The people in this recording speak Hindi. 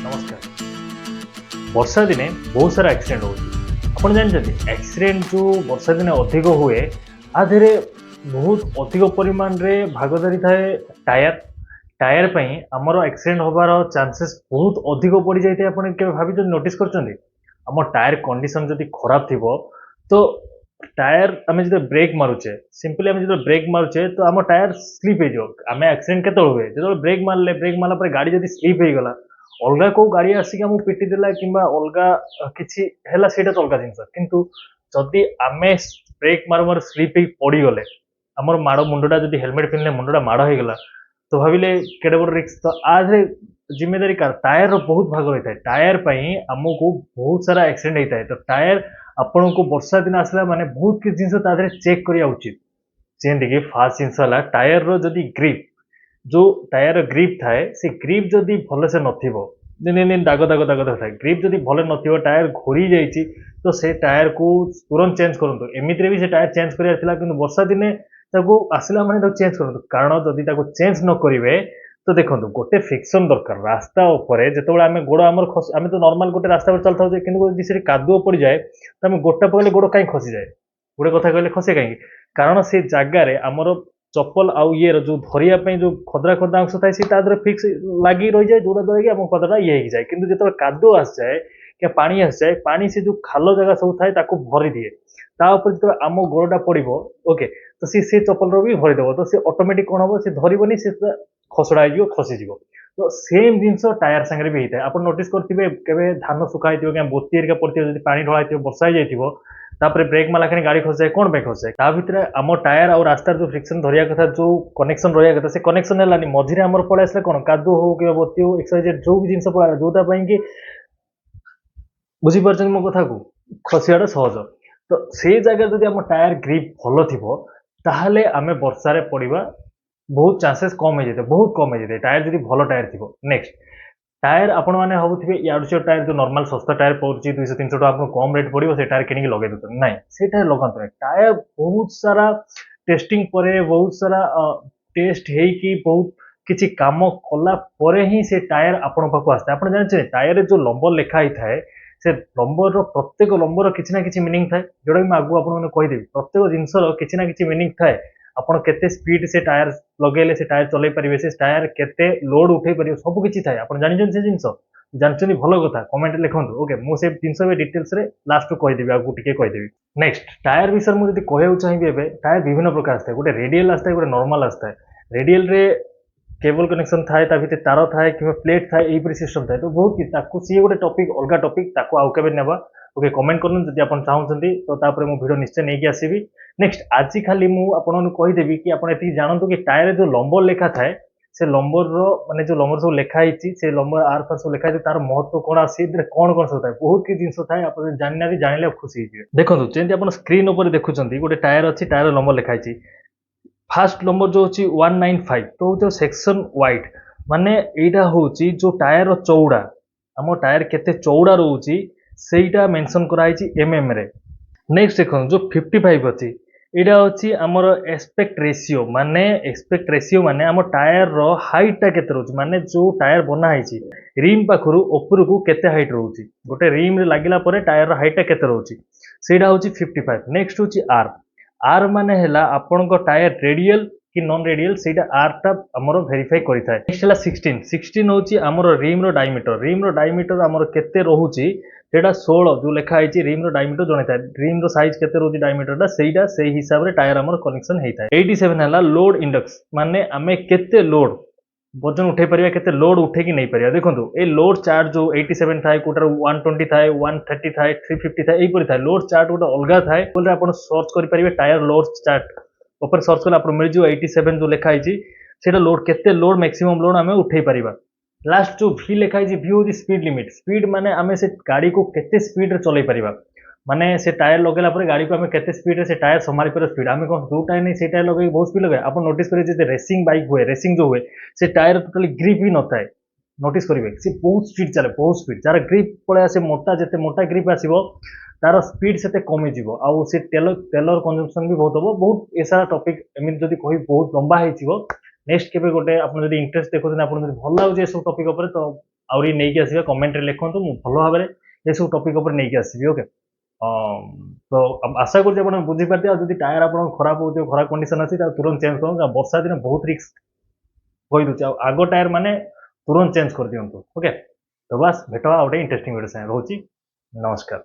नमस्कार। वर्षा दिने बहुत सारा एक्सीडेंट होती आपन जानते एक्सीडेंट जो वर्षा दिने अधिक हुए आधे बहुत अधिक परिमाण रे भागदारी थाए टायर टायर पई हमर एक्सीडेंट होबार चांसेस बहुत अधिक बढ़ी जाइए। आपन के भाभी नोटिस करछन्ती हम टायर कंडीशन जदि खराब थिबो तो टायर आम जो ब्रेक मारुचे सिंपली आम जो ब्रेक मारुचे तो आम टायर स्लीप हो आम एक्सीडेंट केत हुए जो ब्रेक मारला पर गाड़ी जब स्लीप हो गला अलगा को गाड़ी आसिक आमको पिटी देला किंबा अलगा किछि हैला सेटा तो अलगा जिनस किंतु जदि आमे ब्रेक मारु मारु स्लीप ही पड़ी गले हमर माड़ मुंडटा जदि हेलमेट पिनले मुंडटा माड़ हो गला तो भाविले केडे बड़ रिस्क तो आधे जिम्मेदारी कार टायर रो बहुत भाग रही है। टायर पई हमको बहुत सारा एक्सीडेंट होता है तो टायर आपण को वर्षा दिन आसला माने बहुत किछि जिंस तादरे चेक करिया उचित जेंति कि फास्ट जिंस हला टायर रो जदि ग्रिप जो टायर ग्रिप थाए से ग्रिप जदि भले से नथिबो दिन दिन दाग दाग दाग दाग थाए ग्रिप जदि भले नथिबो टायर घोरी जाइछि तो से टायर को तुरंत चेंज करंतु एमितरे भी से टायर चेंज करिया थिला किंतु वर्षा दिने ताको आसिला माने ताको चेंज करंतु कारण जदि ताको चेंज न करिवे तो देखंतु गोटे फ्रिक्शन दरकार रास्ता ऊपर जेतेबेले आमे गोड़ हमर खस आमे तो नॉर्मल गोटे रास्ता पर चलथाउ जे किंतु जदि से कादुओ पड़ी जाए तो आमे गोटा पकले गोड़ काई खसी जाए गोटे कथा कहले खसे काई कारण से जगह रे हमर चप्पल आउ ये जो धरिया जो खदरा खदरा अंश थाए सी फिक्स लगी रही जाए जोड़ा द्वारा कि आम खदरा ये हो जाए किंतु जो कादुओ आस जाए क्या पानी आस जाए पानी से जो खाल जगह सब थाए ताको भरी दिए तापर जो आम गोड़टा पड़ो ओके तो सी चप्पल भी भरीदेव तो सी ऑटोमेटिक कौन हम सी धरबनी सी खसड़ा हो खसीज तो सेम जिनस टायर सांगे भी होता है। आप नोटिस करेंगे धान सुखाई क्या बोती हेरिका पड़ती पानी ढला वर्षा हो तापर ब्रेक माला खानी गाड़ी खस जाए कौन पे खस जाए ता भितर आम टायर और रास्तार जो फ्रिक्शन धरिया कथा जो कनेक्शन रहा कथा से कनेक्शन है मझे आम पड़े आसला कौन कादुओ हो कि बोती हो एक्सरसाइज जो भी जिन पड़ा जोटा कि बुझीपार मो कथा को खसियाटा सहज तो से जगह जब आम टायर ग्रिप भल थी ताहले आम वर्षार पड़ा बहुत चांसेस कम हो जाए बहुत कम हो जाए टायर जब भल टायर थी। नेक्स्ट टायर आपण मैंने भावुवे यार से टायर जो नॉर्मल सस्ता टायर पड़े 200-300 टका आपको कम रेट पड़ो से टायर किनिक लगे देते ना से टायर लगाते ना टायर बहुत सारा टेस्टिंग पर बहुत सारा टेस्ट है बहुत किसी कम कला ही से टायर आपण पाक आसता है। आप जानते टायर जो लंबर लिखाई थाए से लंबर प्रत्येक लंबर किसी ना कि मीनिंग थाए जोटा कि आगू आपको कहीदेवी प्रत्येक जिनसर किसी ना कि मीनिंग थाए आपन केते स्पीड से टायर लगेले से टायर चलै परिबे से टायर केते लोड उठै परिबे सब किछि थाए आपण जानि से जिंस जानछनी भलो कथा कमेंट लिखंतु ओके मु से जिंस बे डिटेल्स रे लास्ट को कहि देबी आगु टिके कहि देबी। नेक्स्ट टायर विषय मु जदी कहउ चाहिबे एबे टायर विभिन्न प्रकार आस्ते गोटे रेडियल आस्ते गोटे नॉर्मल आस्ते रेडियल रे केबल कनेक्शन थाए ता भितर तार थाए कि प्लेट थाए एही परि सिस्टम थाए तो बहुत कि ताकू सी गोटे टॉपिक अलगा टॉपिक ताकू आउ केबे नेबा ओके कमेंट करन जदी आपण चाहउछंती तो तापर मु वीडियो निश्चय नै कि आसीबी। नेक्स्ट आज खाली मु आपन कहीदेवी कि आपण एति जानतु कि टायर जो लंबर लेखा थाए से लंबर रो माने जो लंबर सब लेखा हिची से लंबर आर पर सब लेखा हिची तार महत्व कोन आसी कोन कोन सब थाए बहुत कि जिंस थाए आपण जाननारी जानिले खुशी हिजिवे। देखंतु जेंति आपण स्क्रीन ऊपर देखुचंती गोटे टायर अछि टायर लंबर लेखा हिची फास्ट लंबर जो अछि 195 तो जो सेक्शन वाइड माने एटा होची जो टायर रो चौड़ा हम टायर केते चौड़ा रहउची सेटा मेंशन करा हिची एमएम रे। नेक्स्ट देखो जो 55 अच्छी यहाँ अच्छी आमर एस्पेक्ट रेशियो माने आम टायर रो हाइट टा केते रोची माने जो टायर बना है रिम पाखरु ऊपर को केते हाइट रोची गोटे रिम रे लागिला परे टायर रो हाइट टा केते रोची सेटा होची 55। नेक्स्ट होची आर आर माने हैला आपन को टायर रेडियल कि नॉन रेडियल सेटा आर टा हमरो वेरीफाई करि थाए। नेक्स्ट हैला 16 होची हमरो रिम रो डायमीटर हमरो केते रहूची सेटा 16 जो लेखा है रिम रो डायमीटर जणे थाए रिम रो साइज केते रोची डायमीटर टा सेटा सेही हिसाब रे टायर हमर कनेक्शन हेई थाए। 87 हला लोड इंडेक्स माने आमे केते लोड वजन उठे परिया केते लोड उठे कि नहीं परिया देखंतु ए लोड चार्ट जो 87 थाए कोटर 120 थाए 130 थाए 350 थाए एई परि थाए लोड चार्ट गोटे अलगा थाए बोले आपण सर्च करि परिबे टायर लोड चार्ट ऊपर सर्च कले आपण मिल जो 87 जो लेखा है सेटा लोड केते लोड मैक्सिमम लोड आमे उठे परिबा। लास्ट जो भी लिखा है भी होची स्पीड लिमिट स्पीड माने आमे से गाड़ी को केते स्पीड रे चलै परिबा माने से टायर लगेला पर गाड़ी को आमे केते स्पीड रे से टायर संभाली पर स्पीड आमे कोन दो टायर नहीं से टायर लगे बहुत स्पीड लगे आपण नोटिस करिए जे रेसिंग बाइक हुए रेसिंग जो हुए से टायर टोटली ग्रिप ही न थाए नोटिस करिवे से बहुत स्पीड चले बहुत स्पीड जार ग्रिप पळे से मोटा जेते मोटा ग्रिप आसीबो तार स्पीड से कमी जीवो आउ से तेलर कंजम्पशन भी बहुत हो बहुत ऐसा टॉपिक एमिन जदी कहि बहुत लंबा हेइथिबो नेक्स्ट केबे गोटे आपन जदी इंटरेस्ट देखो आपन जदी भल लागो जे सब टॉपिक ऊपर तो आउरी नेइकी आसिबे कमेंट रे लिखंतु मु भलो भाबरे ए सब टॉपिक ऊपर नेइकी आसीबी ओके तो आशा करूँ आप बुझीपारे जब टायर आप खराब हो खराब कंडीशन अच्छी तुरंत चेंज करूँ वर्षा दिन बहुत रिस्क कही दूसरे आग टायर माने तुरंत चेंज कर दिंतु ओके तो बस भेट गोटे इंटरेस्टिंग वीडियो रोचे नमस्कार।